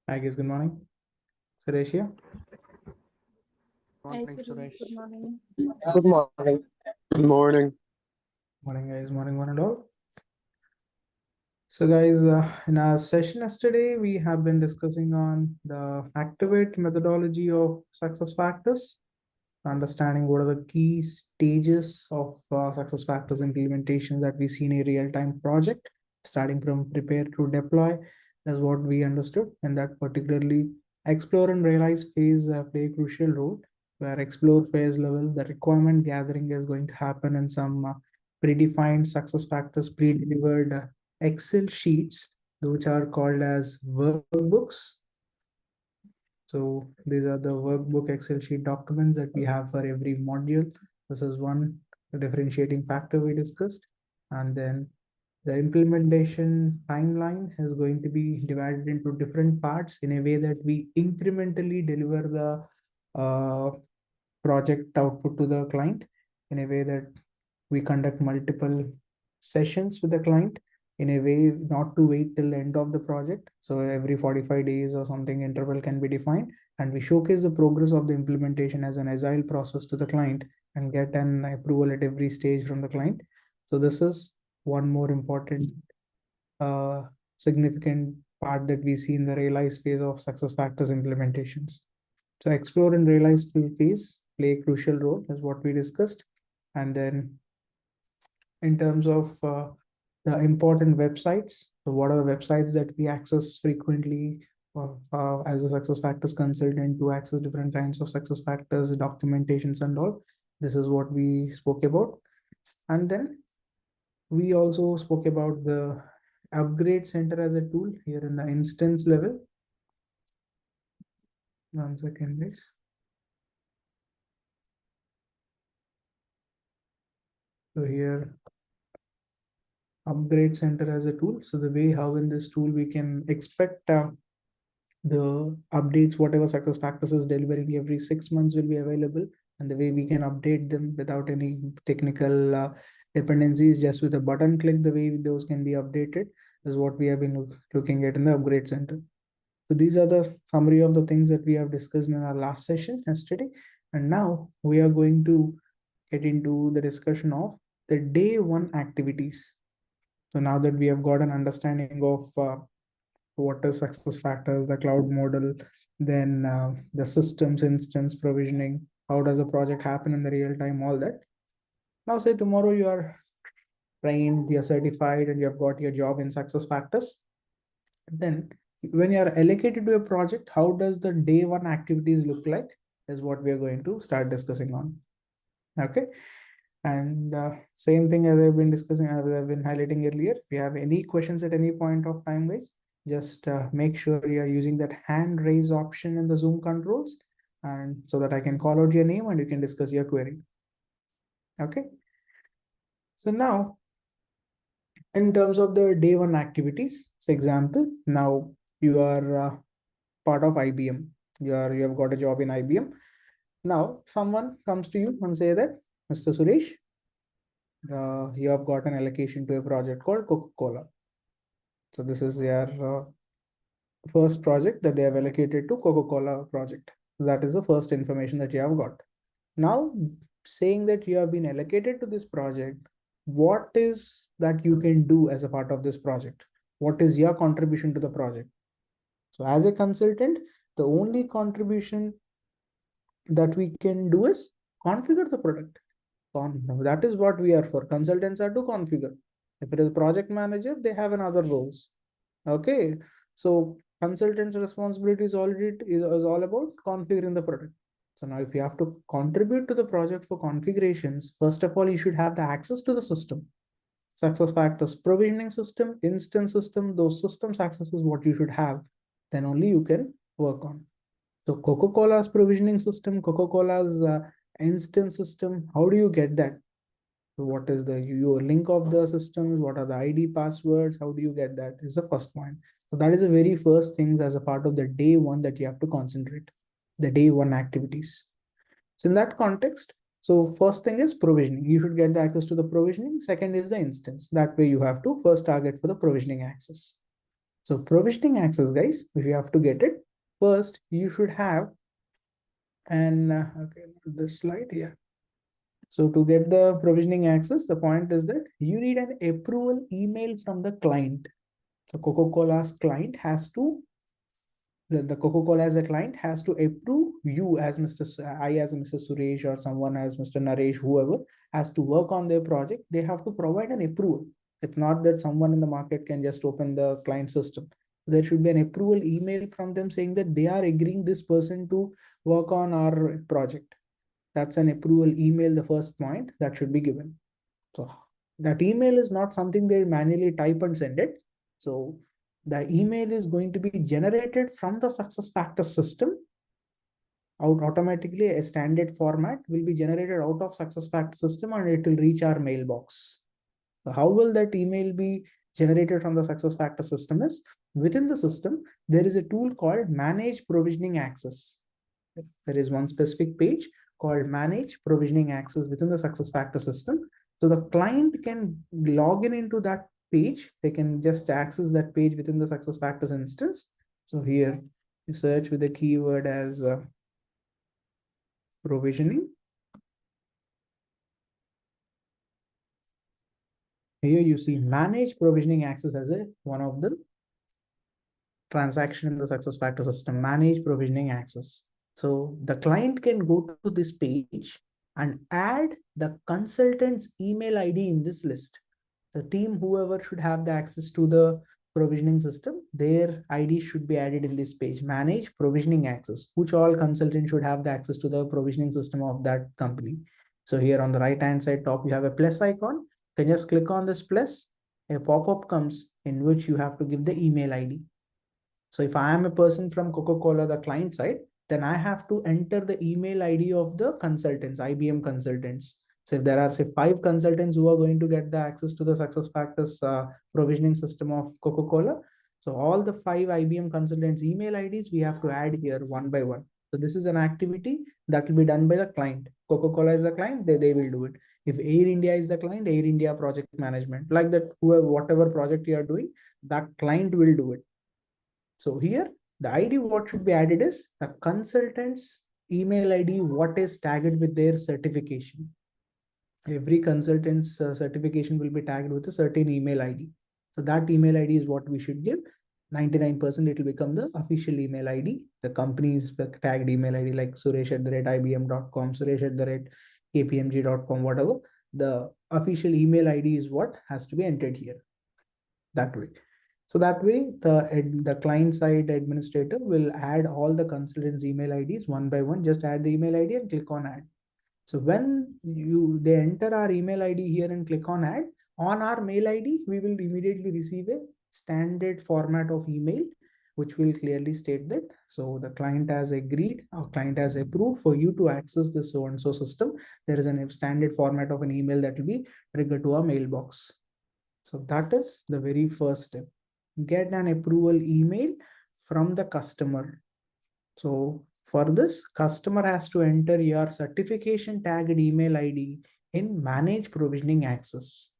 Hi guys, good morning. Suresh here. Hi, Morning, Suresh. Suresh. Good morning. Good morning. Good morning. Morning guys, morning one and all. So guys, in our session yesterday, we have been discussing on the Activate methodology of success factors, understanding what are the key stages of success factors implementation that we see in a real-time project, starting from prepare to deploy. That's what we understood, and that particularly explore and realize phase play a crucial role. Where explore phase level, the requirement gathering is going to happen in some predefined success factors, pre-delivered Excel sheets, which are called as workbooks. So these are the workbook Excel sheet documents that we have for every module. This is one differentiating factor we discussed. And then the implementation timeline is going to be divided into different parts in a way that we incrementally deliver the project output to the client in a way that we conduct multiple sessions with the client in a way not to wait till the end of the project. So every 45 days or something interval can be defined, and we showcase the progress of the implementation as an agile process to the client and get an approval at every stage from the client. So this is one more important uh, significant part that we see in the realize phase of success factors implementations. So explore and realize phase play a crucial role is what we discussed. And then in terms of the important websites, so what are the websites that we access frequently as a success factors consultant to access different kinds of success factors, documentations and all. This is what we spoke about. And then we also spoke about the upgrade center as a tool here in the instance level. 1 second, please. So here, upgrade center as a tool. So the way how in this tool we can expect the updates, whatever success factors is delivering every 6 months will be available, and the way we can update them without any technical dependencies, just with a button click, the way those can be updated is what we have been looking at in the upgrade center. So these are the summary of the things that we have discussed in our last session yesterday. And now we are going to get into the discussion of the day one activities. So now that we have got an understanding of what is success factors, the cloud model, then the systems, instance provisioning, how does a project happen in the real time, all that. Now say tomorrow you are trained, you're certified, and you have got your job in success factors. Then when you are allocated to a project, how does the day one activities look like is what we are going to start discussing on. Okay. And same thing as I've been discussing, as I've been highlighting earlier. If you have any questions at any point of time, guys, just make sure you are using that hand raise option in the Zoom controls, and so that I can call out your name and you can discuss your query. Okay. So now, in terms of the day one activities, so example, now you are part of IBM. You have got a job in IBM. Now someone comes to you and say that, Mr. Suresh, you have got an allocation to a project called Coca-Cola. So this is your first project that they have allocated to Coca-Cola project. That is the first information that you have got. Now, saying that you have been allocated to this project, what is that you can do as a part of this project? What is your contribution to the project? So as a consultant, the only contribution that we can do is configure the product. That is what we are for. Consultants are to configure. If it is project manager, they have another roles. Okay, so consultant's responsibility is all about configuring the product. So now if you have to contribute to the project for configurations, first of all, you should have the access to the system. Success factors, provisioning system, instance system, those systems access is what you should have. Then only you can work on. So Coca-Cola's provisioning system, Coca-Cola's instance system, how do you get that? So what is the your link of the systems? What are the ID passwords? How do you get that? Is the first point. So that is the very first things as a part of the day one that you have to concentrate, the day one activities. So in that context, so first thing is provisioning. You should get the access to the provisioning. Second is the instance. That way you have to first target for the provisioning access. So provisioning access, guys, if you have to get it, first you should have an okay, this slide here. So to get the provisioning access, the point is that you need an approval email from the client. So Coca-Cola's client has to the Coca-Cola as a client has to approve you as I as Mr. Suresh or someone as Mr. Naresh, whoever has to work on their project. They have to provide an approval. It's not that someone in the market can just open the client system. There should be an approval email from them saying that they are agreeing this person to work on our project. That's an approval email, the first point that should be given. So that email is not something they manually type and send it. So the email is going to be generated from the success factor system out automatically. A standard format will be generated out of success factor system and it will reach our mailbox. So how will that email be generated from the success factor system is within the system, there is a tool called manage provisioning access. There is one specific page called manage provisioning access within the success factor system. So the client can log in into that page. They can just access that page within the success factors instance. So here you search with the keyword as provisioning. Here you see manage provisioning access as a one of the transaction in the success factor system, manage provisioning access. So the client can go to this page and add the consultant's email ID in this list. The team, whoever should have the access to the provisioning system, their ID should be added in this page, manage provisioning access, which all consultants should have the access to the provisioning system of that company. So here on the right hand side top, you have a plus icon. You can just click on this plus, a pop-up comes in which you have to give the email ID. So if I am a person from Coca-Cola, the client side, then I have to enter the email ID of the consultants, IBM consultants. So if there are say 5 consultants who are going to get the access to the success factors provisioning system of Coca-Cola. So all the 5 IBM consultants email IDs we have to add here one by one. So this is an activity that will be done by the client. Coca-Cola is the client, they will do it. If Air India is the client, Air India project management, like that, whoever, whatever project you are doing, that client will do it. So here, the ID what should be added is the consultant's email ID, what is tagged with their certification. Every consultant's certification will be tagged with a certain email ID. So that email ID is what we should give. 99% it will become the official email ID, the company's tagged email ID like suresh@ibm.com, suresh@kpmg.com, whatever. The official email ID is what has to be entered here that way. So that way, the client side administrator will add all the consultants' email IDs one by one. Just add the email ID and click on add. So when they enter our email ID here and click on add, on our mail ID, we will immediately receive a standard format of email, which will clearly state that. So the client has agreed or client has approved for you to access this so and so system. There is a standard format of an email that will be triggered to our mailbox. So that is the very first step. Get an approval email from the customer. So for this, customer has to enter your certification tagged email ID in manage provisioning access.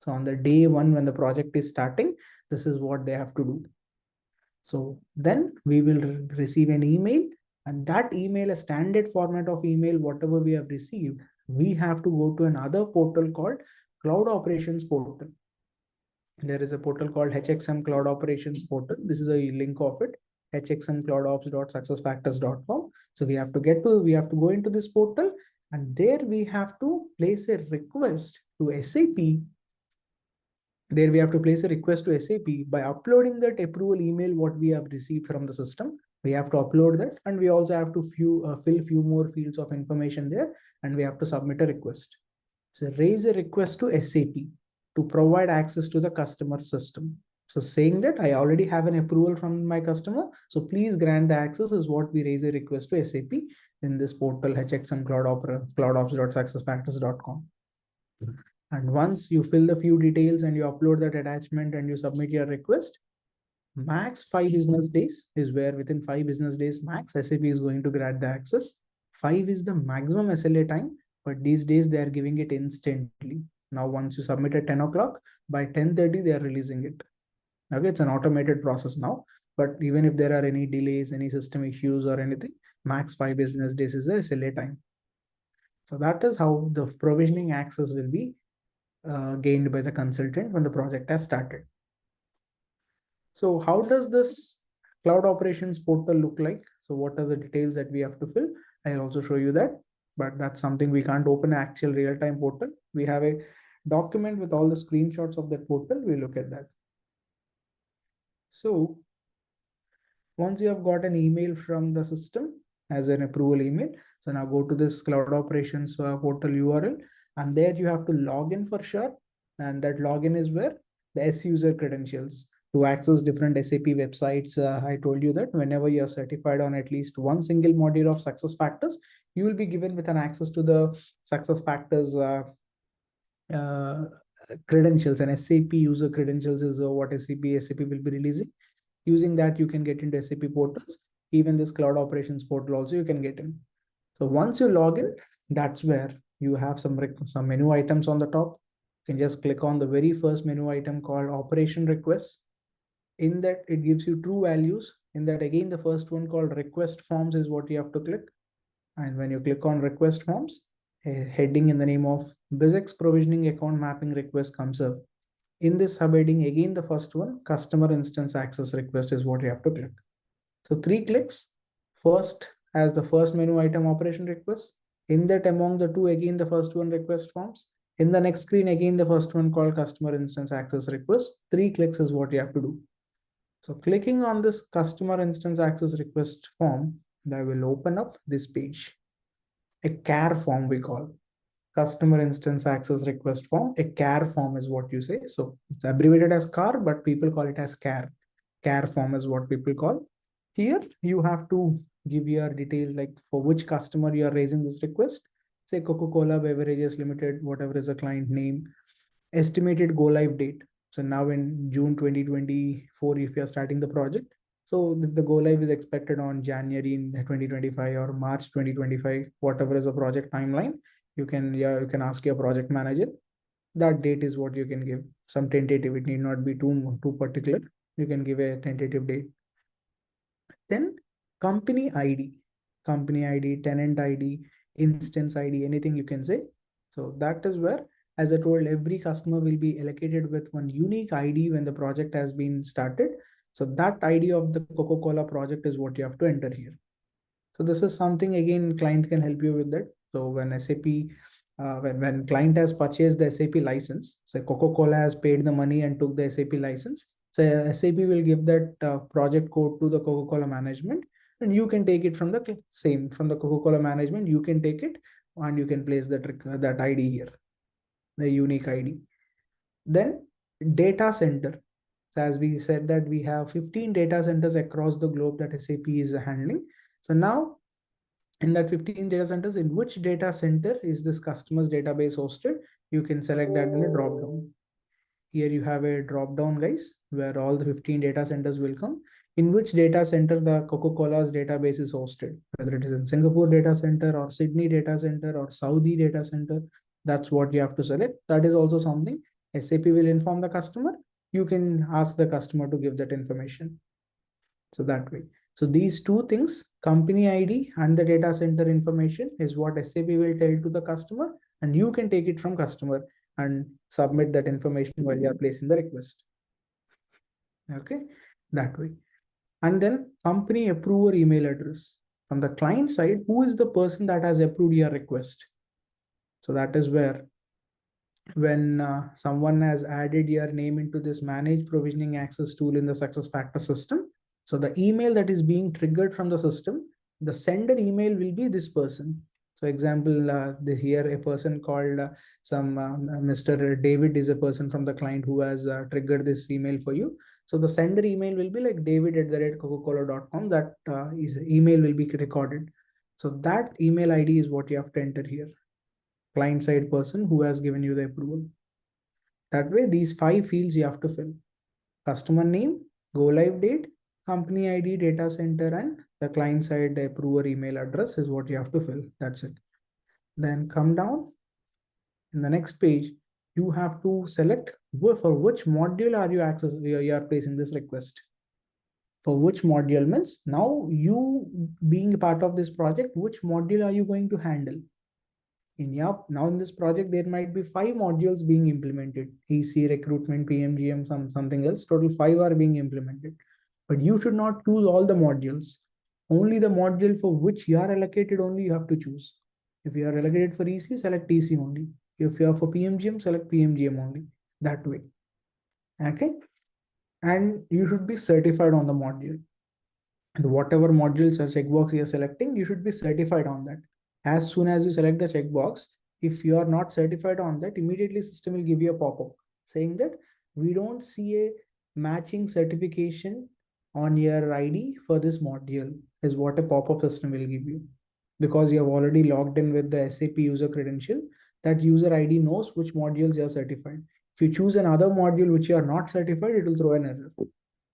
So on the day one, when the project is starting, this is what they have to do. So then we will receive an email, and that email, a standard format of email, whatever we have received, we have to go to another portal called Cloud Operations Portal. There is a portal called HXM Cloud Operations Portal. This is a link of it, hxmcloudops.successfactors.com. So we have to go into this portal, and there we have to place a request to SAP. There we have to place a request to SAP by uploading that approval email what we have received from the system. We have to upload that, and we also have to fill few more fields of information there, and we have to submit a request. So raise a request to SAP to provide access to the customer system. So saying that I already have an approval from my customer, so please grant the access is what we raise a request to SAP in this portal hxmcloudops.successfactors.com. And once you fill the few details and you upload that attachment and you submit your request, max 5 business days is where within 5 business days max SAP is going to grant the access. 5 is the maximum SLA time, but these days they are giving it instantly. Now, once you submit at 10 o'clock, by 10:30, they are releasing it. Okay, it's an automated process now. But even if there are any delays, any system issues or anything, max 5 business days is the SLA time. So that is how the provisioning access will be gained by the consultant when the project has started. So how does this cloud operations portal look like? So what are the details that we have to fill? I'll also show you that, but that's something we can't open an actual real-time portal. We have a document with all the screenshots of that portal. We look at that. So once you have got an email from the system as an approval email, so now go to this cloud operations portal URL, and there you have to log in for sure. And that login is where the S user credentials to access different SAP websites. I told you that whenever you are certified on at least one single module of success factors, you will be given with an access to the success factors uh, credentials, and SAP user credentials is what SAP will be releasing. Using that, you can get into SAP portals. Even this cloud operations portal also you can get in. So once you log in, that's where you have some menu items on the top. You can just click on the very first menu item called operation requests. In that, it gives you true values. In that, again, the first one called request forms is what you have to click. And when you click on request forms, a heading in the name of BizX provisioning account mapping request comes up. In this subheading, again, the first one, customer instance access request is what you have to click. So 3 clicks. First, as the first menu item operation request. In that, among the two, again, the first one request forms. In the next screen, again, the first one called customer instance access request. 3 clicks is what you have to do. So clicking on this customer instance access request form, that will open up this page. A CAR form we call. Customer instance access request form. A CAR form is what you say. So it's abbreviated as CAR, but people call it as CAR. CAR form is what people call. Here you have to give your details, like for which customer you are raising this request. Say Coca-Cola Beverages Limited, whatever is the client name. Estimated go live date. So now in June 2024, if you are starting the project, so the go live is expected on January in 2025 or March 2025, whatever is the project timeline. You can ask your project manager. That date is what you can give. Some tentative. It need not be too particular. You can give a tentative date. Then company ID, tenant ID, instance ID, anything you can say. So that is where, as I told, every customer will be allocated with one unique ID when the project has been started. So that ID of the Coca-Cola project is what you have to enter here. So this is something, again, client can help you with that. So when SAP, when client has purchased the SAP license, say Coca-Cola has paid the money and took the SAP license, so SAP will give that project code to the Coca-Cola management, and you can take it from the same, from the Coca-Cola management, you can take it and you can place that ID here, the unique ID. Then data center. So as we said that we have 15 data centers across the globe that SAP is handling. So now in that 15 data centers, in which data center is this customer's database hosted? You can select that in a drop down. Here you have a drop down, guys, where all the 15 data centers will come. In which data center the Coca-Cola's database is hosted, whether it is in Singapore data center or Sydney data center or Saudi data center, that's what you have to select. That is also something SAP will inform the customer. You can ask the customer to give that information. So that way. So these two things, company ID and the data center information, is what SAP will tell to the customer, and you can take it from customer and submit that information while you are placing the request. Okay, that way. And then company approver email address. From the client side, who is the person that has approved your request? So that is where, when someone has added your name into this manage provisioning access tool in the success factor system, so the email that is being triggered from the system, the sender email will be this person. So example, here a person called Mr. David is a person from the client who has triggered this email for you. So the sender email will be like david@coca-cola.com. That email will be recorded. So that email ID is what you have to enter here. Client side person who has given you the approval. That way, these 5 fields you have to fill: customer name, go live date, company ID, data center, and the client side approver email address is what you have to fill. That's it. Then come down in the next page. you have to select for which module are you are placing this request. For which module means now you being a part of this project, which module are you going to handle? Now in this project, there might be 5 modules being implemented: EC, recruitment, PMGM, something else. Total 5 are being implemented. But you should not choose all the modules. Only the module for which you are allocated only you have to choose. If you are allocated for EC, select EC only. If you are for PMGM, select PMGM only. That way. Okay. And you should be certified on the module. And whatever modules or checkbox you are selecting, you should be certified on that. As soon as you select the checkbox, if you are not certified on that, immediately system will give you a pop-up saying that we don't see a matching certification on your ID for this module, is what a pop-up system will give you. Because you have already logged in with the SAP user credential, that user ID knows which modules you are certified. If you choose another module which you are not certified, it will throw an error.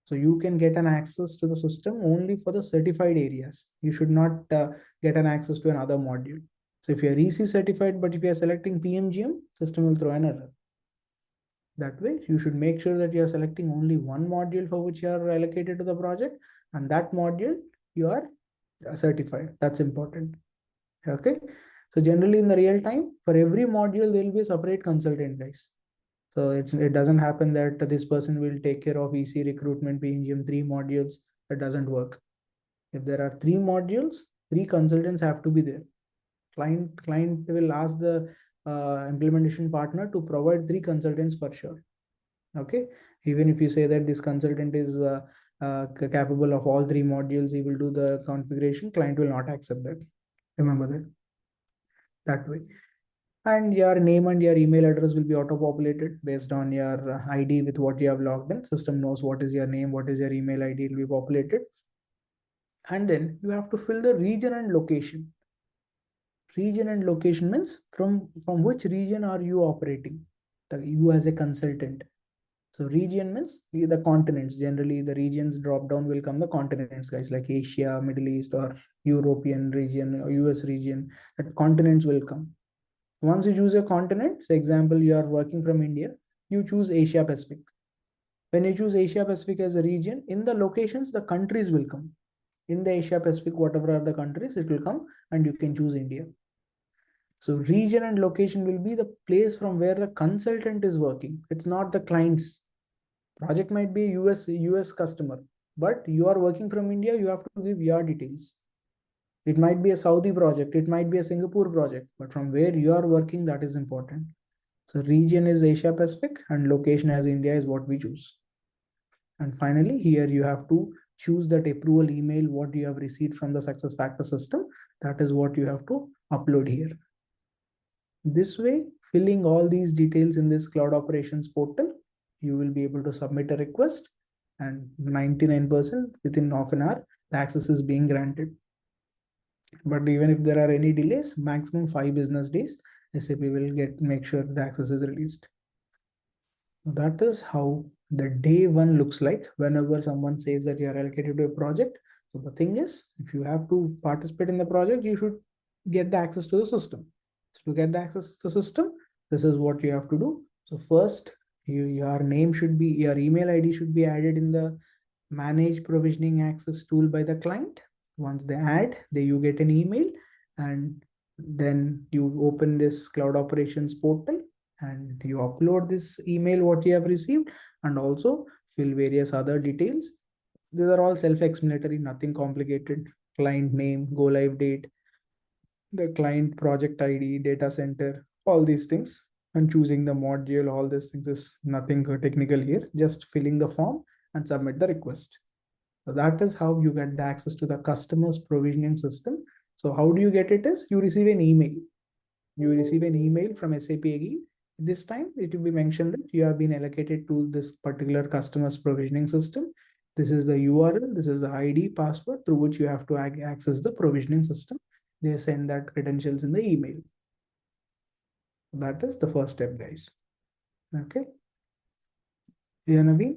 So you can get an access to the system only for the certified areas. You should not get an access to another module. So if you're EC certified, but if you're selecting PMGM, system will throw an error. That way, you should make sure that you're selecting only one module for which you are allocated to the project, and that module you are certified. That's important. Okay. So generally in the real time, for every module, there will be a separate consultant, guys. So it doesn't happen that this person will take care of EC, recruitment, PNGM, 3 modules. That doesn't work. If there are 3 modules, 3 consultants have to be there. Client will ask the implementation partner to provide 3 consultants for sure. Okay. Even if you say that this consultant is capable of all 3 modules, he will do the configuration, client will not accept that. Remember that way. And your name and your email address will be auto-populated based on your ID with what you have logged in. System knows what is your name, what is your email ID, it will be populated. And then you have to fill the region and location. Region and location means from which region are you operating? You as a consultant. So region means the continents. Generally, the regions drop down will come the continents, guys, like Asia, Middle East, or European region, or US region. That continents will come. Once you choose a continent, say example, you are working from India, you choose Asia Pacific. When you choose Asia Pacific as a region, in the locations, the countries will come. In the Asia Pacific, whatever are the countries, it will come and you can choose India. So region and location will be the place from where the consultant is working. It's not the client's. Project might be US customer, but you are working from India, you have to give your details. It might be a Saudi project, it might be a Singapore project, but from where you are working, that is important. So region is Asia Pacific and location as India is what we choose. And finally, here you have to choose that approval email, what you have received from the SuccessFactors system. That is what you have to upload here. This way, filling all these details in this cloud operations portal, you will be able to submit a request and 99% within half an hour, the access is being granted. But even if there are any delays, maximum 5 business days, SAP will make sure the access is released. That is how the day one looks like whenever someone says that you are allocated to a project. So the thing is, if you have to participate in the project, you should get the access to the system. So to get the access to the system, this is what you have to do. So first, your name should be, your email ID should be added in the manage provisioning access tool by the client. Once they add, you get an email, and then you open this cloud operations portal and you upload this email what you have received and also fill various other details. These are all self-explanatory, nothing complicated. Client name, go live date, the client project ID, data center, all these things, and choosing the module, all these things is nothing technical here, just filling the form and submit the request. So that is how you get the access to the customer's provisioning system. So how do you get it is you receive an email. You receive an email from SAP again. This time it will be mentioned that you have been allocated to this particular customer's provisioning system. This is the URL, this is the ID, password through which you have to access the provisioning system. They send that credentials in the email. That is the first step, guys. Okay. Yeah, Naveen?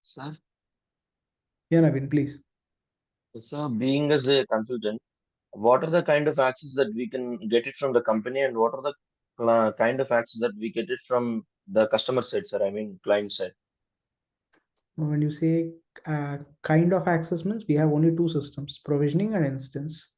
Sir, Yeah, Naveen, please. sir, being as a consultant, what are the kind of access that we can get it from the company, and what are the kind of access that we get it from the customer side, sir? I mean, client side. When you say kind of access means we have only two systems, provisioning and instance.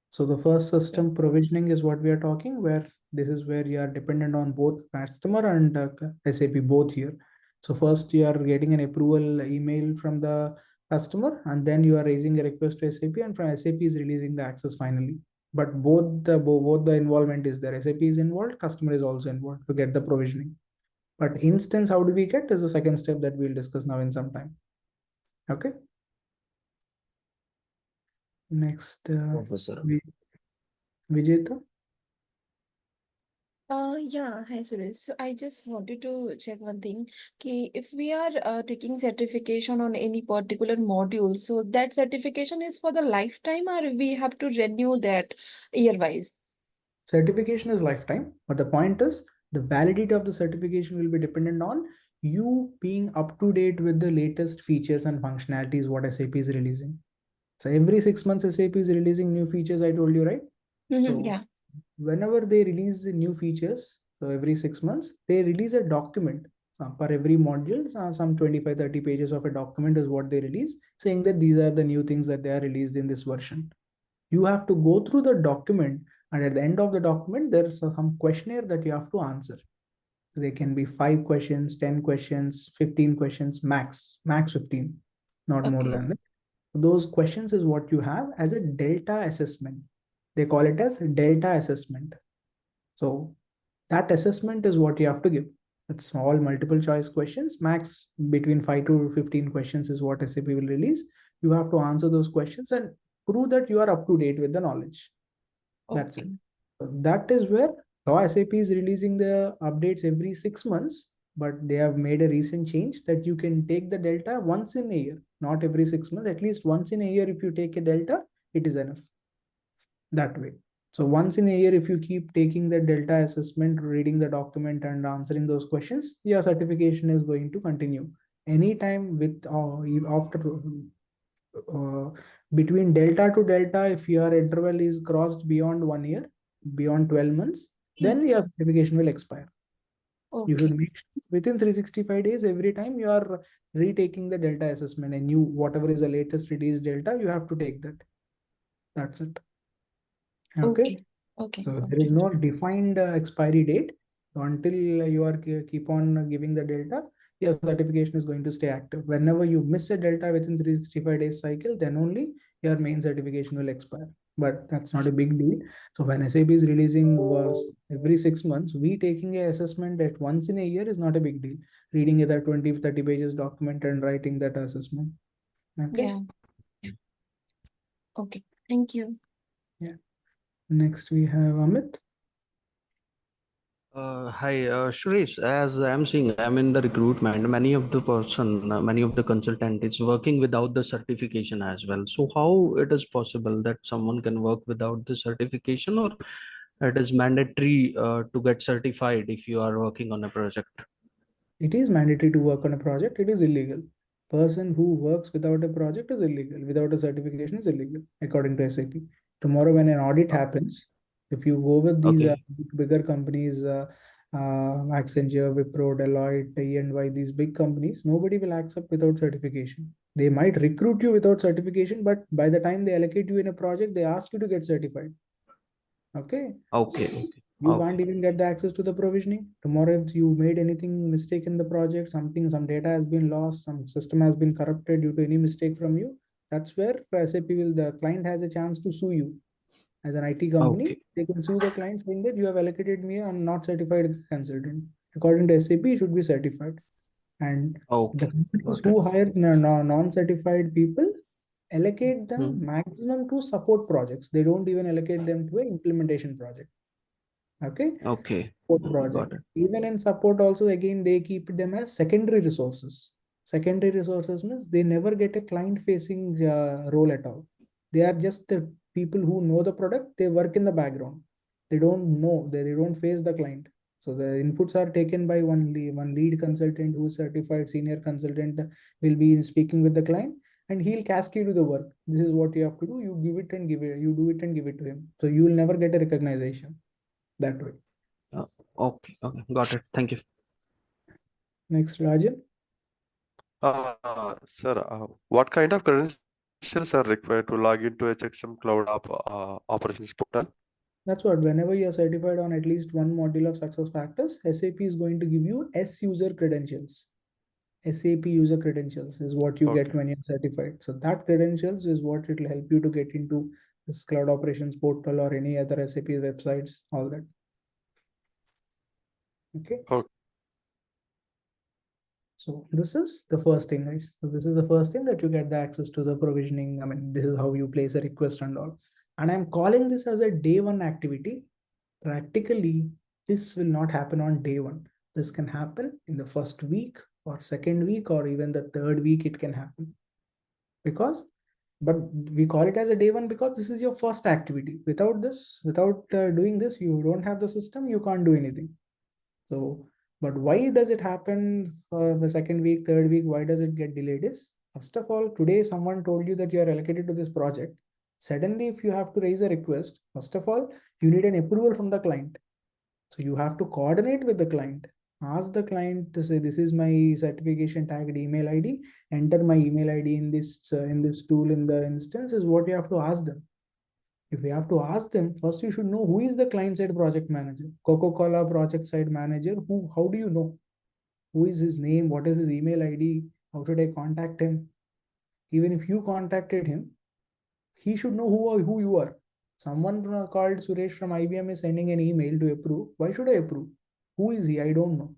So the first Yeah. system provisioning is what we are talking, where this is where you are dependent on both customer and SAP both here. So first you are getting an approval email from the customer, and then you are raising a request to SAP, and from SAP is releasing the access finally. But both the involvement is there. SAP is involved, customer is also involved to get the provisioning. But instance, how do we get is the second step that we'll discuss now in some time. Okay. Next, Okay, sir. Vijeta. Yeah, hi Suresh. So I just wanted to check one thing. If we are taking certification on any particular module, so that certification is for the lifetime or we have to renew that year-wise? Certification is lifetime, but the point is the validity of the certification will be dependent on you being up to date with the latest features and functionalities what SAP is releasing. So every 6 months SAP is releasing new features, I told you, right? So Yeah. whenever they release the new features, so every 6 months, they release a document. So per every module, some 25-30 pages of a document is what they release, saying that these are the new things that they are released in this version. You have to go through the document, and at the end of the document there's some questionnaire that you have to answer. So they can be 5 questions, 10 questions, 15 questions, max 15, not more Okay. than that. Those questions is what you have as a delta assessment. They call it as delta assessment. So that assessment is what you have to give. It's small multiple choice questions, max between 5 to 15 questions is what SAP will release. You have to answer those questions and prove that you are up to date with the knowledge. That's it. Okay. So that is where now SAP is releasing the updates every 6 months, but they have made a recent change that you can take the delta once in a year, not every 6 months, at least once in a year. If you take a delta, it is enough that way. So once in a year, if you keep taking the delta assessment, reading the document and answering those questions, your certification is going to continue. Anytime with after uh, between delta to delta, if your interval is crossed beyond 1 year, beyond 12 months, Hmm. then your certification will expire. You should Okay. make sure within 365 days, every time you are retaking the delta assessment, and you, whatever is the latest released delta, you have to take that. That's it. Okay. Okay. Okay. So there Okay. is no defined expiry date. So until you are keep on giving the delta, your certification is going to stay active. Whenever you miss a delta within 365 days cycle, then only your main certification will expire. But that's not a big deal. So when SAP is releasing was every 6 months, we taking a assessment at once in a year is not a big deal. Reading either 20-30 pages document and writing that assessment. Okay. Yeah. Yeah. Okay. Thank you. Yeah. Next we have Amit. Hi, Suresh. As I'm seeing, I'm in the recruitment. Many of the consultant is working without the certification as well. So how it is possible that someone can work without the certification, or it is mandatory to get certified if you are working on a project? It is mandatory to work on a project. It is illegal. Person who works without a project is illegal. Without a certification is illegal, according to SAP. Tomorrow, when an audit Uh, happens, if you go with these Okay, bigger companies, Accenture, Wipro, Deloitte, E&Y, these big companies, nobody will accept without certification. They might recruit you without certification, but by the time they allocate you in a project, they ask you to get certified. Okay. okay, okay, You okay, can't even get the access to the provisioning. Tomorrow, if you made anything mistake in the project, some data has been lost, some system has been corrupted due to any mistake from you, that's where SAP will, the client has a chance to sue you. As an IT company, okay, they can sue the client saying that you have allocated me a not certified consultant. According to SAP, it should be certified. And the okay. companies Got it. who hire non-certified people allocate them Hmm. maximum to support projects. They don't even allocate them to an implementation project. Okay. Okay, Support got project. it. Even in support also, again, they keep them as secondary resources. Secondary resources means they never get a client facing role at all. They are just the people who know the product. They work in the background. They don't know, they don't face the client. So the inputs are taken by one lead consultant who is certified senior consultant will be speaking with the client, and he'll cascade you the work. This is what you have to do. You give it and give it. You do it and give it to him. So you will never get a recognition that way. Okay, okay, got it. Thank you. Next, Rajan. Sir, what kind of credentials are required to log into HXM Cloud Operations Portal? That's what, whenever you're certified on at least one module of success factors, SAP is going to give you S user credentials. SAP user credentials is what you get Okay. when you're certified. So that credentials is what it will help you to get into this cloud operations portal or any other SAP websites, all that. Okay. Okay. So this is the first thing, guys. So this is the first thing that you get the access to the provisioning. I mean, this is how you place a request and all. And I'm calling this as a day one activity. Practically, this will not happen on day one. This can happen in the first week or second week or even the third week it can happen. Because, but we call it as a day one because this is your first activity. Without this, without doing this, you don't have the system, you can't do anything. So, but why does it happen the second week, third week? Why does it get delayed? Is first of all, today someone told you that you are allocated to this project. Suddenly, if you have to raise a request, first of all, you need an approval from the client. So you have to coordinate with the client. Ask the client to say, this is my certification tagged email ID. Enter my email ID in this tool in the instance is what you have to ask them. If you have to ask them, first you should know who is the client side project manager. Coca-Cola project side manager. How do you know? Who is his name? What is his email ID? How should I contact him? Even if you contacted him, he should know who you are. Someone called Suresh from IBM is sending an email to approve. Why should I approve? Who is he? I don't know.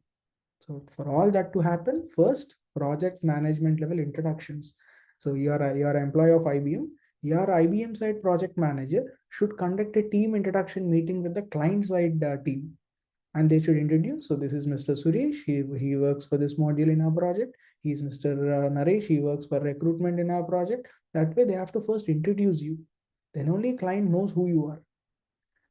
So for all that to happen, first project management level introductions. So you're an employee of IBM. Your IBM side project manager should conduct a team introduction meeting with the client side team, and they should introduce. So this is Mr. Suresh. He works for this module in our project. He's Mr. Naresh. He works for recruitment in our project. That way, they have to first introduce you. Then only client knows who you are.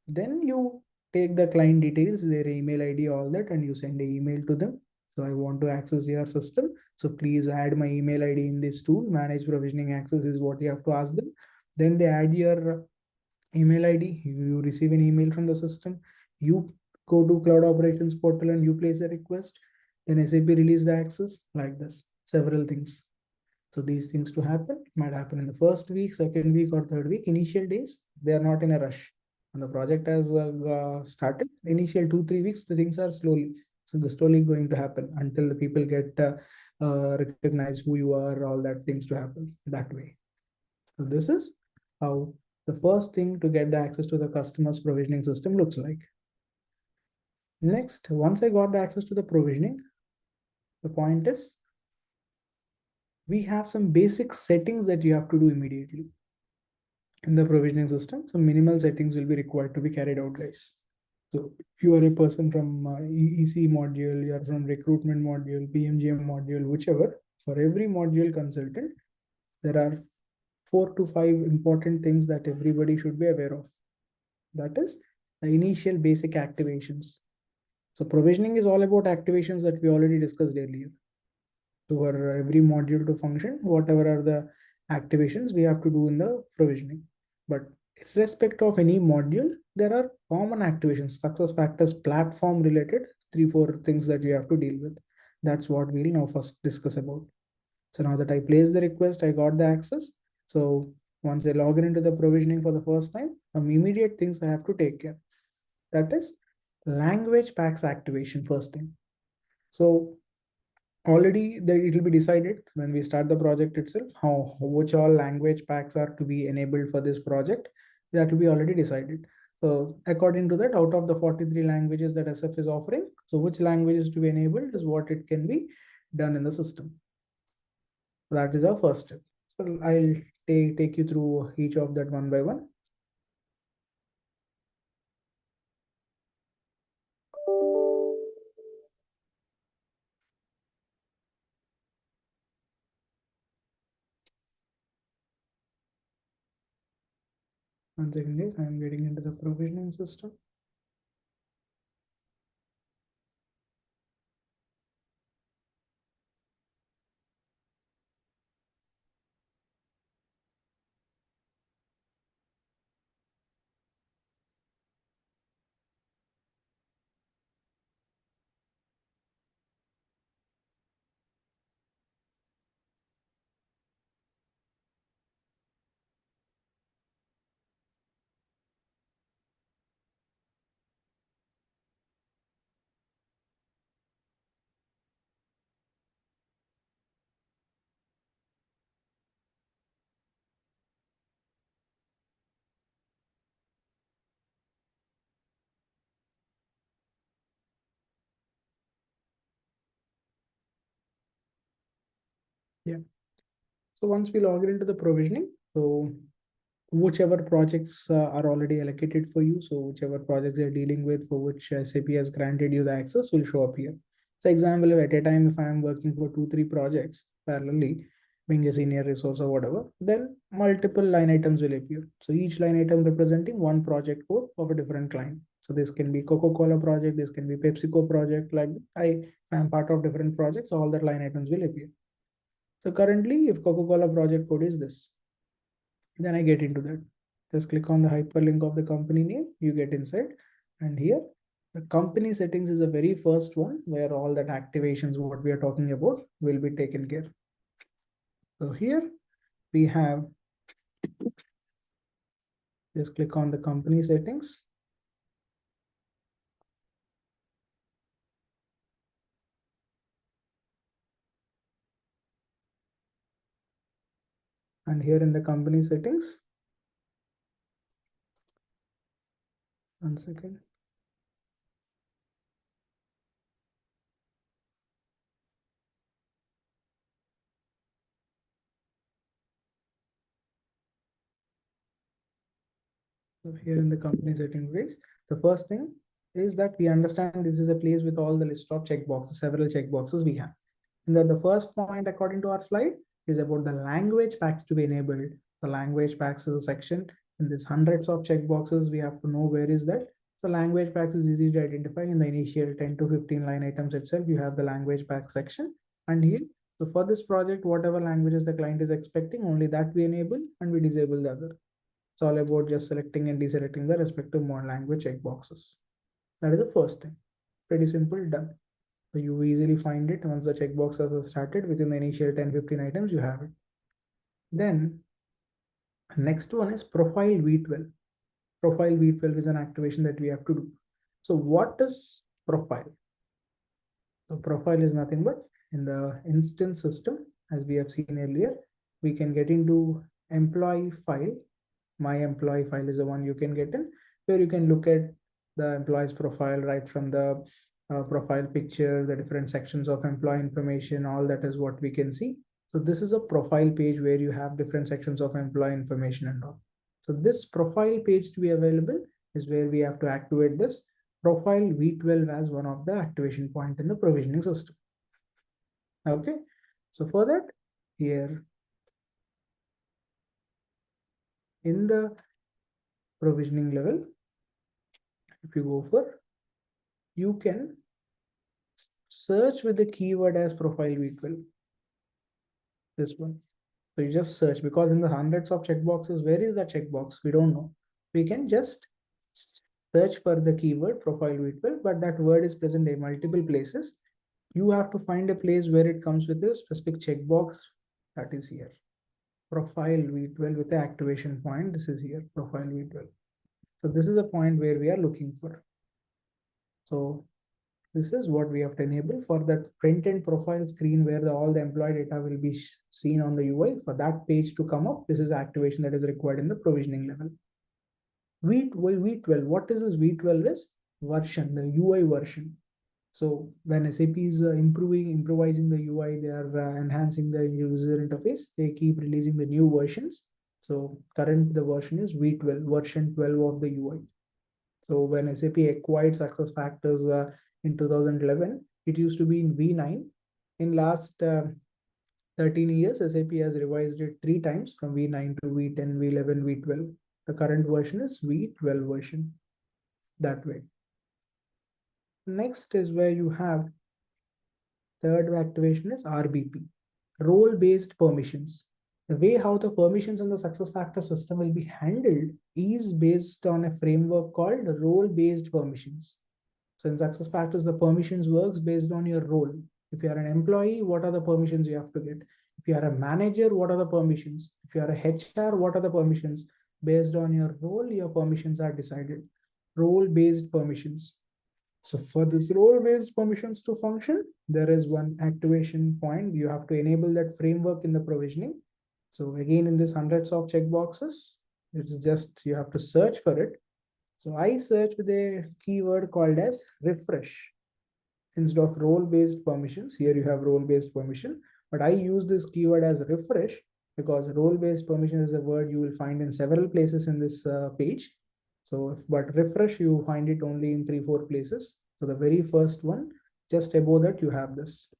Then you take the client details, their email ID, all that, and you send an email to them. So I want to access your system. So please add my email ID in this tool. Manage provisioning access is what you have to ask them. Then they add your email ID. You receive an email from the system. You go to cloud operations portal and you place a request. Then SAP release the access like this. Several things. So these things to happen might happen in the first week, second week, or third week. Initial days, they are not in a rush. When the project has started, initial 2-3 weeks, the things are slowly going to happen until the people get recognize who you are, all that things to happen that way. So this is how the first thing to get the access to the customer's provisioning system looks like. Next, once I got the access to the provisioning, the point is we have some basic settings that you have to do immediately in the provisioning system. So minimal settings will be required to be carried out, guys. So if you are a person from EEC module, you are from recruitment module, PMGM module, whichever, for every module consultant, there are 4 to 5 important things that everybody should be aware of. That is the initial basic activations. So provisioning is all about activations that we already discussed earlier. So for every module to function, whatever are the activations we have to do in the provisioning. But irrespective of any module, there are common activations, success factors, platform related, 3-4 things that you have to deal with. That's what we'll now first discuss about. So now that I placed the request, I got the access. So once I log in into the provisioning for the first time, some immediate things I have to take care. That is language packs activation first thing. So already it will be decided when we start the project itself how which all language packs are to be enabled for this project. That will be already decided. So according to that, out of the 43 languages that SF is offering, so which languages to be enabled is what it can be done in the system. That is our first step. So I'll take you through each of that one by one. One second, guys. I'm getting into the provisioning system. Yeah. So once we log into the provisioning, so whichever projects are already allocated for you, so whichever projects you're dealing with for which SAP has granted you the access will show up here. So example, if at a time, if I am working for 2-3 projects parallelly, being a senior resource or whatever, then multiple line items will appear. So each line item representing one project code of a different client. So this can be Coca-Cola project, this can be PepsiCo project. Like I am part of different projects, all that line items will appear. So currently, if Coca-Cola project code is this, then I get into that. Just click on the hyperlink of the company name, you get inside. And here, the company settings is the very first one where all that activations, what we are talking about, will be taken care. So here we have, just click on the company settings. And here in the company settings, 1 second. So here in the company settings page, the first thing is that we understand this is a place with all the list of checkboxes, several checkboxes we have. And then the first point according to our slide is about the language packs to be enabled. The language packs is a section in this hundreds of checkboxes. We have to know where is that. So language packs is easy to identify in the initial 10 to 15 line items itself. You have the language pack section. And here, so for this project, whatever languages the client is expecting, only that we enable and we disable the other. It's all about just selecting and deselecting the respective mod language checkboxes. That is the first thing. Pretty simple, done. So you easily find it once the checkboxes are started within the initial 10-15 items, you have it. Then next one is profile V12. Profile V12 is an activation that we have to do. So what is profile? So profile is nothing but in the instance system, as we have seen earlier, we can get into employee file. My employee file is the one you can get in, where you can look at the employee's profile right from the profile picture, the different sections of employee information, all that is what we can see. So this is a profile page where you have different sections of employee information and all. So this profile page to be available is where we have to activate this profile V12 as one of the activation point in the provisioning system. Okay, so for that, here in the provisioning level, if you go for, you can search with the keyword as profile V12. This one. So you just search, because in the hundreds of checkboxes, where is that checkbox? We don't know. We can just search for the keyword profile V12, but that word is present in multiple places. You have to find a place where it comes with a specific checkbox. That is here. Profile V12 with the activation point. This is here, profile V12. So this is a point where we are looking for. So this is what we have to enable for that print and profile screen where all the employee data will be seen on the UI. For that page to come up, this is activation that is required in the provisioning level. V12, what is this V12 is? Version, the UI version. So when SAP is improvising the UI, they are enhancing the user interface. They keep releasing the new versions. So current the version is V12, version 12 of the UI. So when SAP acquired SuccessFactors in 2011, it used to be in V9. In last 13 years, SAP has revised it 3 times from V9 to V10, V11, V12. The current version is V12 version. That way. Next is where you have third activation is RBP, role-based permissions. The way how the permissions in the SuccessFactors system will be handled is based on a framework called role-based permissions. So in SuccessFactors, the permissions works based on your role. If you are an employee, what are the permissions you have to get? If you are a manager, what are the permissions? If you are a HR, what are the permissions? Based on your role, your permissions are decided. Role-based permissions. So for this role-based permissions to function, there is one activation point. You have to enable that framework in the provisioning. So again, in this hundreds of checkboxes, it's just you have to search for it. So I search with a keyword called as refresh. Instead of role-based permissions, here you have role-based permission. But I use this keyword as refresh because role-based permission is a word you will find in several places in this page. So, but refresh, you find it only in 3-4 places. So the very first one, just above that, you have this.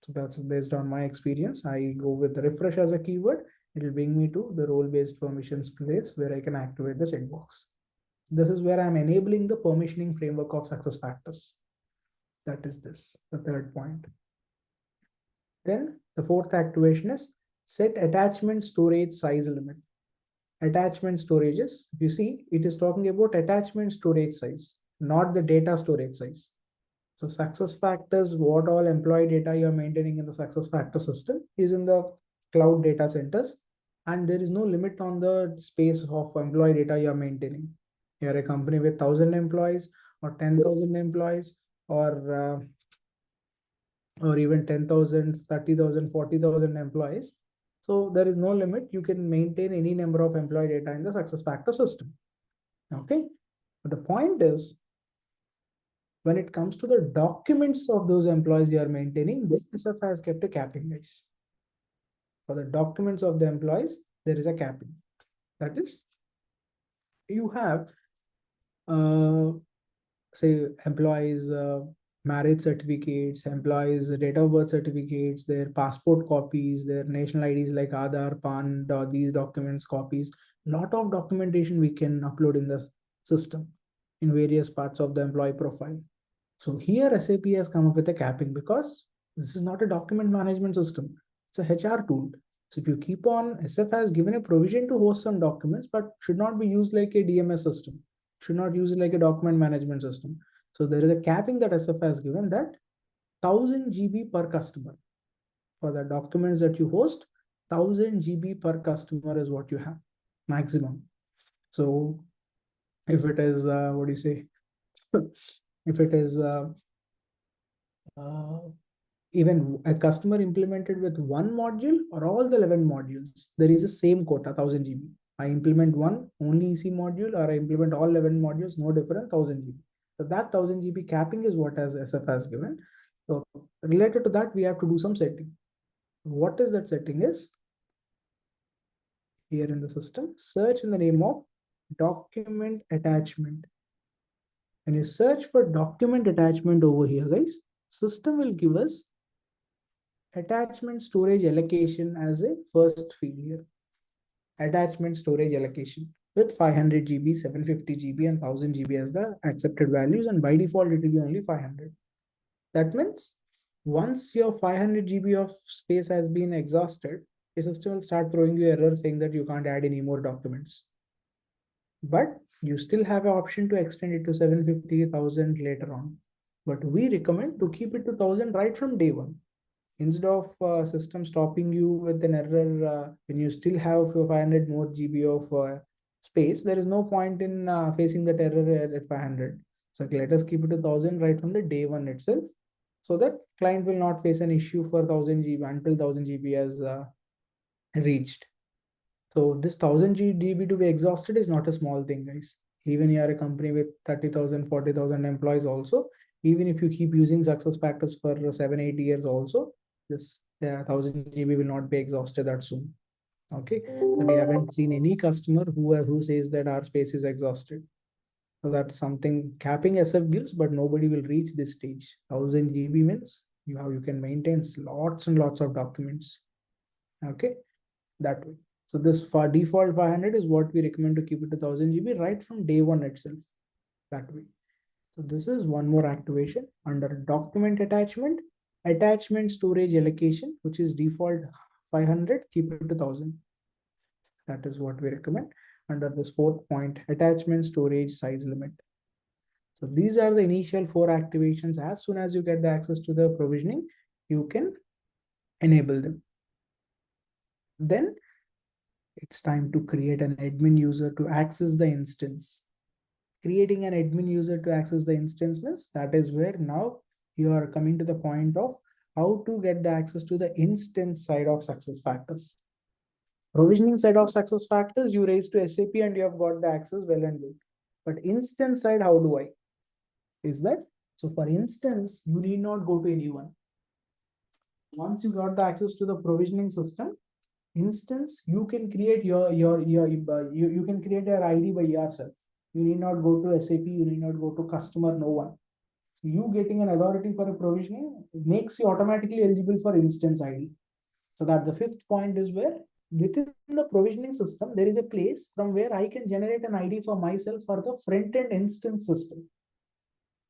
So that's based on my experience. I go with the refresh as a keyword. It will bring me to the role-based permissions place where I can activate the checkbox. This is where I'm enabling the permissioning framework of success factors. That is this, the third point. Then the fourth activation is set attachment storage size limit. Attachment storages, you see, it is talking about attachment storage size, not the data storage size. So success factors, what all employee data you are maintaining in the success factor system is in the cloud data centers, and there is no limit on the space of employee data you are maintaining. You are a company with 1,000 employees or 10,000 employees or even 10,000, 30,000, 40,000 employees. So there is no limit. You can maintain any number of employee data in the success factor system. Okay. But the point is, when it comes to the documents of those employees you are maintaining, the SF has kept a capping, guys. For the documents of the employees, there is a capping. That is, you have say employees marriage certificates, employees date of birth certificates, their passport copies, their national IDs like Aadhaar, PAN, these documents copies. Lot of documentation we can upload in the system in various parts of the employee profile. So here SAP has come up with a capping because this is not a document management system. It's a HR tool. So if you keep on, SF has given a provision to host some documents, but should not be used like a DMS system. Should not use it like a document management system. So there is a capping that SF has given that 1,000 GB per customer. For the documents that you host, 1,000 GB per customer is what you have, maximum. So if it is, what do you say? If it is even a customer implemented with one module or all the 11 modules, there is a same quota, 1,000 GB. I implement one only EC module or I implement all 11 modules, no different, 1,000 GB. So that 1,000 GB capping is what as SF has given. So related to that, we have to do some setting. What is that setting is? Here in the system, search in the name of document attachment. When you search for document attachment over here, guys, system will give us attachment storage allocation as a first field here. Attachment storage allocation with 500 GB, 750 GB, and 1,000 GB as the accepted values, and by default it will be only 500. That means once your 500 GB of space has been exhausted, the system will start throwing you error saying that you can't add any more documents. But you still have an option to extend it to 750,000 later on. But we recommend to keep it to 1,000 right from day one. Instead of system stopping you with an error when you still have 500 more GB of space, there is no point in facing that error at 500. So let us keep it to 1,000 right from the day one itself, so that client will not face an issue for 1,000 GB until 1,000 GB has reached. So this 1,000 GB to be exhausted is not a small thing, guys. Even you are a company with 30,000, 40,000 employees also, even if you keep using success factors for 7-8 years also, this 1,000 GB will not be exhausted that soon. Okay, we haven't seen any customer who says that our space is exhausted. So that's something capping SF gives, but nobody will reach this stage. 1,000 GB means you can maintain lots and lots of documents. Okay, that way. So this for default 500 is what we recommend to keep it to 1,000 GB right from day one itself. That way. So this is one more activation under document attachment, attachment storage allocation, which is default 500, keep it to 1,000. That is what we recommend under this fourth point, attachment storage size limit. So these are the initial 4 activations. As soon as you get the access to the provisioning, you can enable them. Then it's time to create an admin user to access the instance. Creating an admin user to access the instance means that is where now you are coming to the point of how to get the access to the instance side of success factors. Provisioning side of success factors, you raise to SAP and you have got the access well and good. But instance side, how do I? Is that? So for instance, you need not go to anyone. once you got the access to the provisioning system instance, you can create you can create your ID by yourself. You need not go to SAP, you need not go to customer, no one. So you getting an authority for a provisioning makes you automatically eligible for instance ID. So that the fifth point is where within the provisioning system, there is a place from where I can generate an ID for myself for the front-end instance system.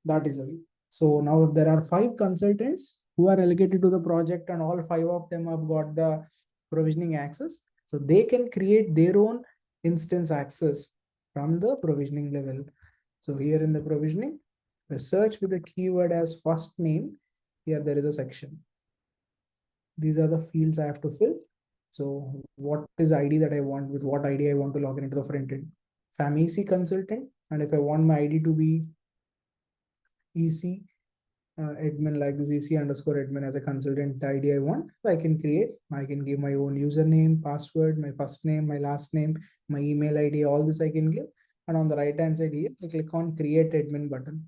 That is a way. So now if there are 5 consultants who are allocated to the project and all 5 of them have got the provisioning access, so they can create their own instance access from the provisioning level. So here in the provisioning, the search with the keyword as first name, here there is a section. These are the fields I have to fill. So what is ID that I want, with what ID I want to log in into the front end. If I'm EC consultant and if I want my ID to be EC admin, like this EC underscore admin as a consultant ID I want, so I can give my own username, password, my first name, my last name, my email ID, all this I can give. And on the right hand side here, I click on create admin button.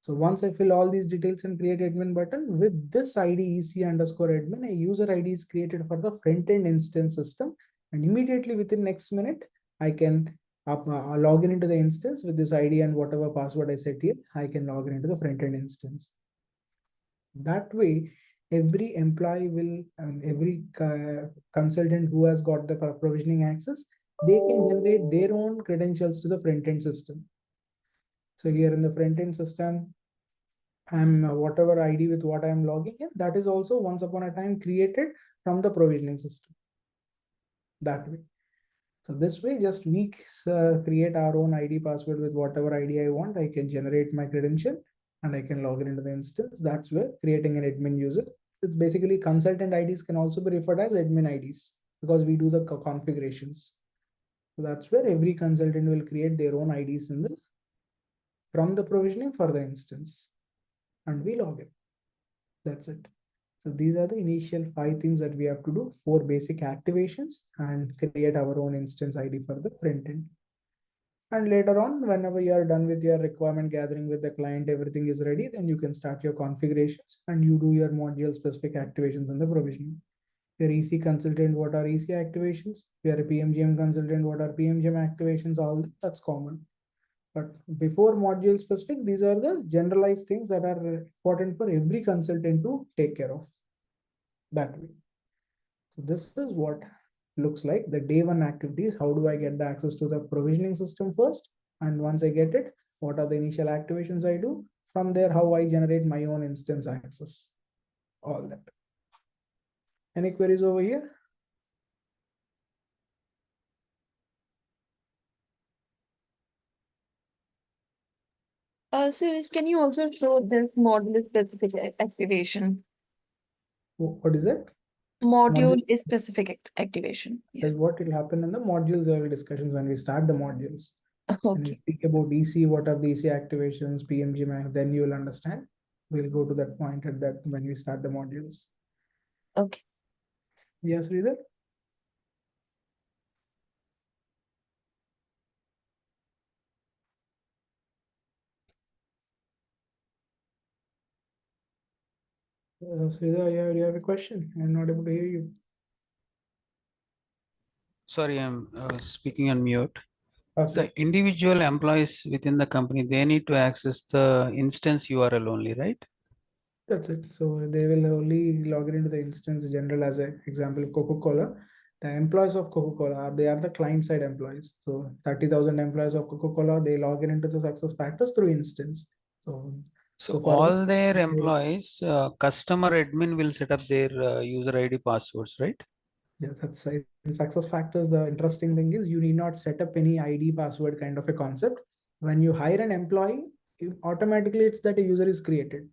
So once I fill all these details and create admin button, with this ID EC underscore admin, a user ID is created for the front end instance system. And immediately within next minute, I can log in into the instance with this ID and whatever password I set here, I can log in into the front end instance. That way, every employee will, every consultant who has got the provisioning access, they can generate their own credentials to the front end system. So here in the front end system, I'm whatever ID with what I'm logging in, that is also once upon a time created from the provisioning system. That way. So this way, just we create our own ID password with whatever ID I want. I can generate my credential and I can log in into the instance. That's where creating an admin user. It's basically consultant IDs can also be referred as admin IDs because we do the configurations. So that's where every consultant will create their own IDs in the from the provisioning for the instance. And we log in. That's it. So these are the initial 5 things that we have to do, 4 basic activations and create our own instance ID for the front end. And later on, whenever you are done with your requirement gathering with the client, everything is ready, then you can start your configurations and you do your module specific activations in the provisioning. If you're EC consultant, what are EC activations? If you're a PMGM consultant, what are PMGM activations? All that's common. But before module specific, these are the generalized things that are important for every consultant to take care of that way. So this is what looks like the day 1 activities. How do I get the access to the provisioning system first? And once I get it, what are the initial activations I do? From there, how I generate my own instance access. All that. Any queries over here? Suresh, can you also show this module specific activation? What is it? Module is specific activation. Yeah. Like what will happen in the modules level discussions when we start the modules. When we Okay. speak about EC, what are the EC activations, PMG, then you will understand. We'll go to that point at that when we start the modules. Okay. Yes, Sridhar? Sridhar, you have a question? I'm not able to hear you. Sorry, I'm speaking on mute. So Okay, individual employees within the company, they need to access the instance URL only, right? that's it. So they will only log in into the instance general as an example, Coca-Cola. The employees of Coca-Cola, they are the client side employees. So 30,000 employees of Coca-Cola, they log in into the success factors through instance. So For all their employees, customer admin will set up their user ID passwords, right? yeah, that's in success factors. The interesting thing is you need not set up any ID password kind of a concept. When you hire an employee, automatically it's that a user is created.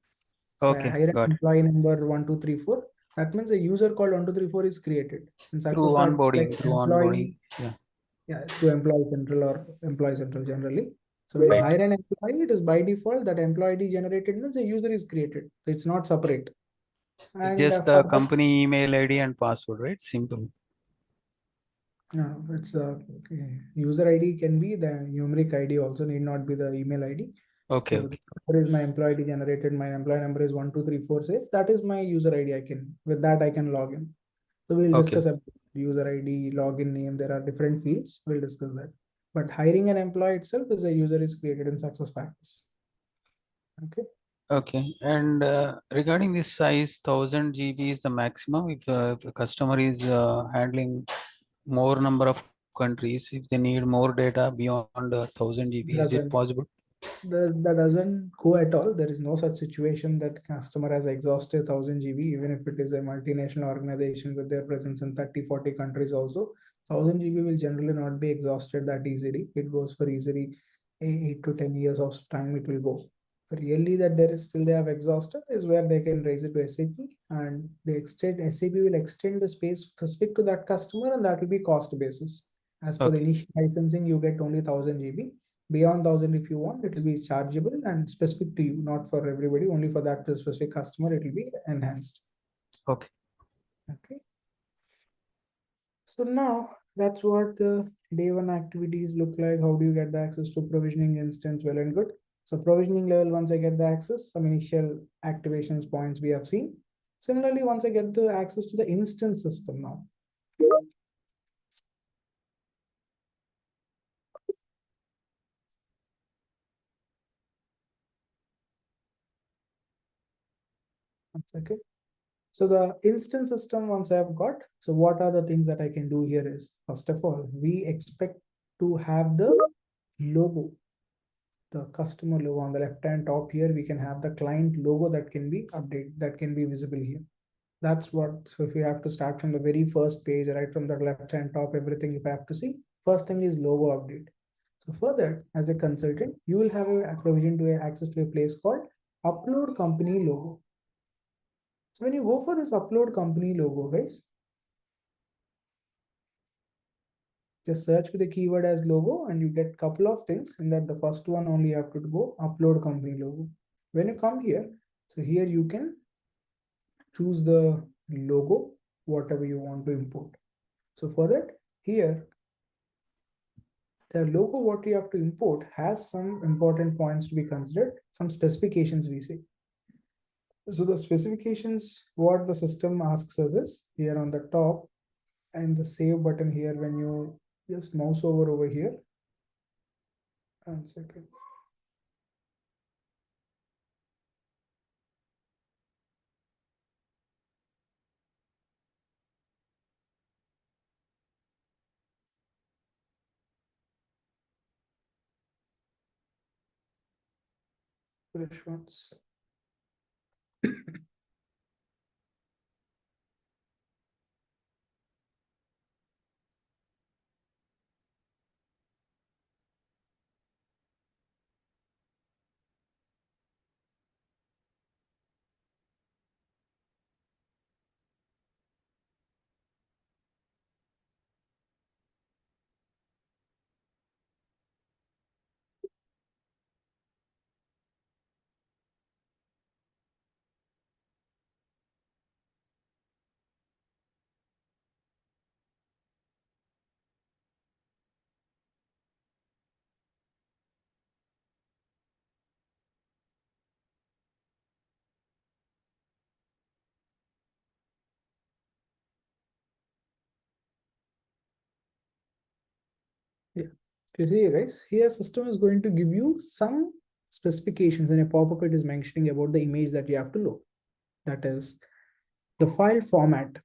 So I Okay, hire an got it. employee number 1234. That means a user called 1234 is created. In Through success factors, like onboarding, yeah. yeah, through employee central or employee central generally. So when you Right. hire an employee, it is by default that employee ID generated means a user is created. So it's not separate. It's And just for the that, company email ID and password, right? Simple. no, it's user ID can be the numeric ID also need not be the email ID. Okay, So okay. the number is my employee ID generated. My employee number is 1234. Say that is my user ID. With that I can log in. So we'll Okay. discuss about user ID, login name. There are different fields. We'll discuss that. But hiring an employee itself is a user is created in SuccessFactors. Okay. Okay. And regarding this size, 1000 GB is the maximum. If the customer is handling more number of countries, if they need more data beyond 1000 GB, is it Doesn't possible? that doesn't go at all. There is no such situation that customer has exhausted 1000 GB, even if it is a multinational organization with their presence in 30-40 countries also. 1000 GB will generally not be exhausted that easily. It goes for easily 8 to 10 years of time it will go. Really that there is still they have exhausted is where they can raise it to SAP, and SAP will extend the space specific to that customer, and that will be cost basis. As per the Okay. initial licensing, you get only 1000 GB. Beyond 1000, if you want, it will be chargeable and specific to you, not for everybody. Only for that specific customer, it will be enhanced. Okay. Okay. So now that's what the day one activities look like. How do you get the access to provisioning instance? Well and good. So provisioning level, once I get the access, some initial activations points we have seen. Similarly, once I get the access to the instance system now. Okay. So the instance system, once I have got, so what are the things that I can do here is, first of all, we expect to have the logo, the customer logo on the left-hand top here. We can have the client logo that can be updated, that can be visible here. That's what, so if you have to start from the very first page, right from the left-hand top, everything if I have to see, first thing is logo update. So further, as a consultant, you will have a provision to access to a place called upload company logo. So when you go for this upload company logo, guys, just search with the keyword as logo and you get couple of things. In that, the first one only you have to go upload company logo. When you come here, so here you can choose the logo, whatever you want to import. So for that, here the logo what you have to import has some important points to be considered, some specifications we say. So the specifications, what the system asks us is here on the top, and the save button here, when you just mouse over here. 1 second. Fresh ones. Yeah. You see, guys, here system is going to give you some specifications, and a pop-up it is mentioning about the image that you have to load. That is the file format.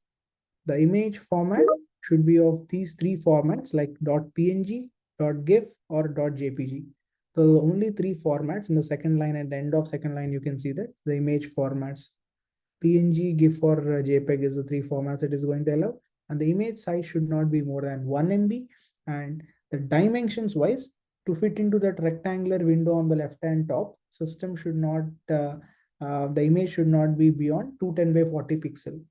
The image format should be of these three formats like .png, .gif, or .jpg. So the only three formats in the second line, at the end of second line, you can see that the image formats. PNG, GIF, or JPEG is the three formats it is going to allow. And the image size should not be more than 1 MB. And the dimensions wise, to fit into that rectangular window on the left hand top, system should not, the image should not be beyond 210 by 40 pixel.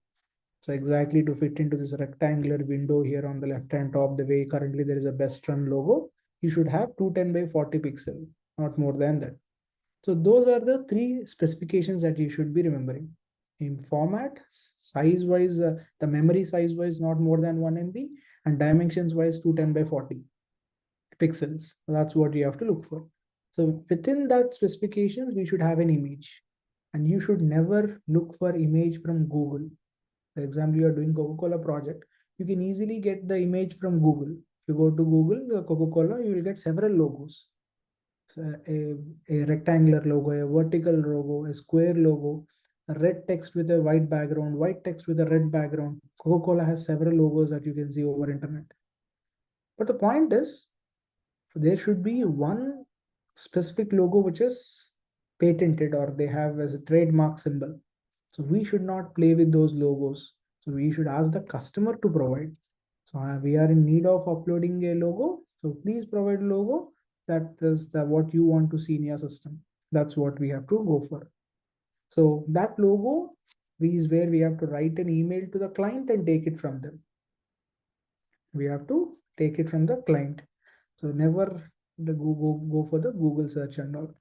So exactly to fit into this rectangular window here on the left hand top, the way currently there is a best run logo, you should have 210 by 40 pixel, not more than that. So those are the three specifications that you should be remembering. In format, size wise, the memory size wise not more than 1 MB, and dimensions wise 210 by 40 pixels. That's what you have to look for. So within that specifications, we should have an image, and you should never look for image from Google. For example, you are doing Coca-Cola project, you can easily get the image from Google. If you go to Google, Coca-Cola, you will get several logos. So a rectangular logo, a vertical logo, a square logo, a red text with a white background, white text with a red background. Coca-Cola has several logos that you can see over internet. But the point is, there should be one specific logo which is patented or they have as a trademark symbol. So we should not play with those logos. So we should ask the customer to provide. So we are in need of uploading a logo. So please provide a logo that is what you want to see in your system. That's what we have to go for. So that logo is where we have to write an email to the client and take it from them. We have to take it from the client. So never the go for the Google search and all.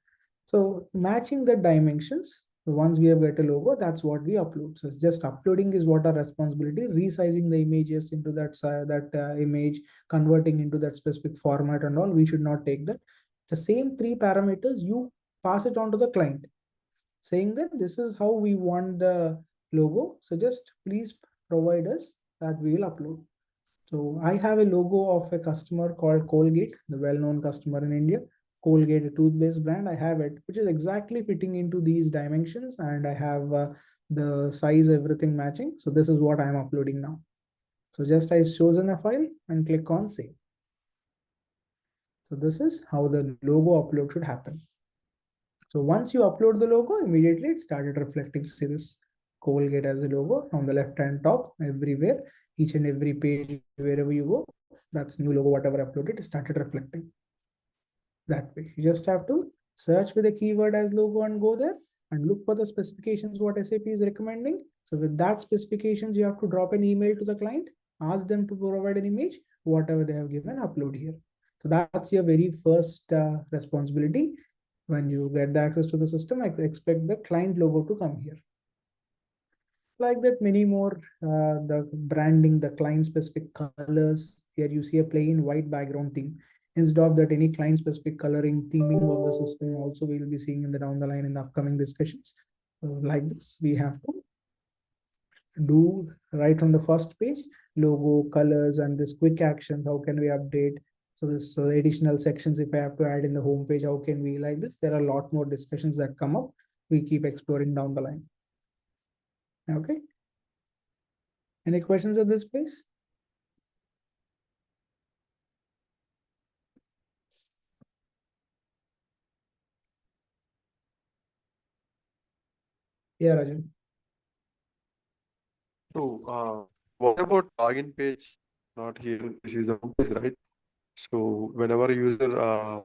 So matching the dimensions. So once we have got a logo, that's what we upload. So just uploading is what our responsibility. Resizing the images into that image, converting into that specific format and all. We should not take that. The same 3 parameters you pass it on to the client, saying that this is how we want the logo. So just please provide us that we will upload. So I have a logo of a customer called Colgate, the well-known customer in India. Colgate, a toothpaste brand. I have it, which is exactly fitting into these dimensions, and I have the size, everything matching. So this is what I am uploading now. So just I chosen a file and click on save. So this is how the logo upload should happen. So once you upload the logo, immediately it started reflecting. See this Colgate as a logo on the left-hand top everywhere, each and every page, wherever you go, that's new logo, whatever uploaded, started reflecting that way. You just have to search with a keyword as logo and go there and look for the specifications what SAP is recommending. So with that specifications, you have to drop an email to the client, ask them to provide an image, whatever they have given, upload here. So that's your very first responsibility. When you get the access to the system, I expect the client logo to come here. Like that, many more, the branding, the client specific colors. Here you see a plain white background theme. Instead of that, any client specific coloring, theming of the system also we'll be seeing in the down the line in the upcoming discussions. So like this, we have to do right from the first page, logo, colors, and this quick actions. How can we update? So this additional sections, if I have to add in the home page, how can we like this? There are a lot more discussions that come up. We keep exploring down the line. Okay. Any questions at this place? Yeah, Rajan. So, what about login page? Not here. This is the home page, right? So, whenever a user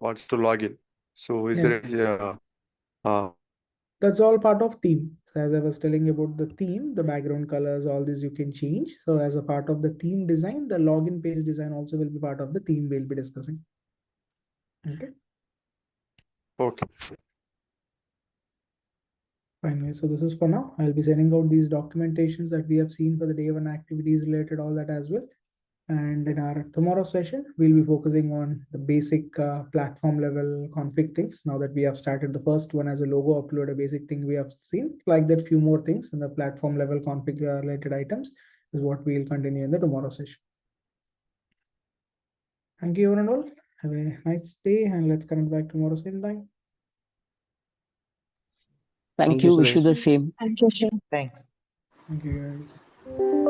wants to log in, so is there any That's all part of theme. So as I was telling you about the theme, the background colors, all these you can change. So as a part of the theme design, the login page design also will be part of the theme we'll be discussing. Okay. okay. Fine. So this is for now. I'll be sending out these documentations that we have seen for the day one activities related, all that as well. And in our tomorrow session, we'll be focusing on the basic platform level config things. Now that we have started the first one as a logo upload, a basic thing we have seen, like that few more things in the platform level config related items is what we'll continue in the tomorrow session. Thank you everyone all. Have a nice day and let's connect back tomorrow same time. Thank you. Wish you the Suresh. same. Thank you, Shane. Thanks. Thank you guys.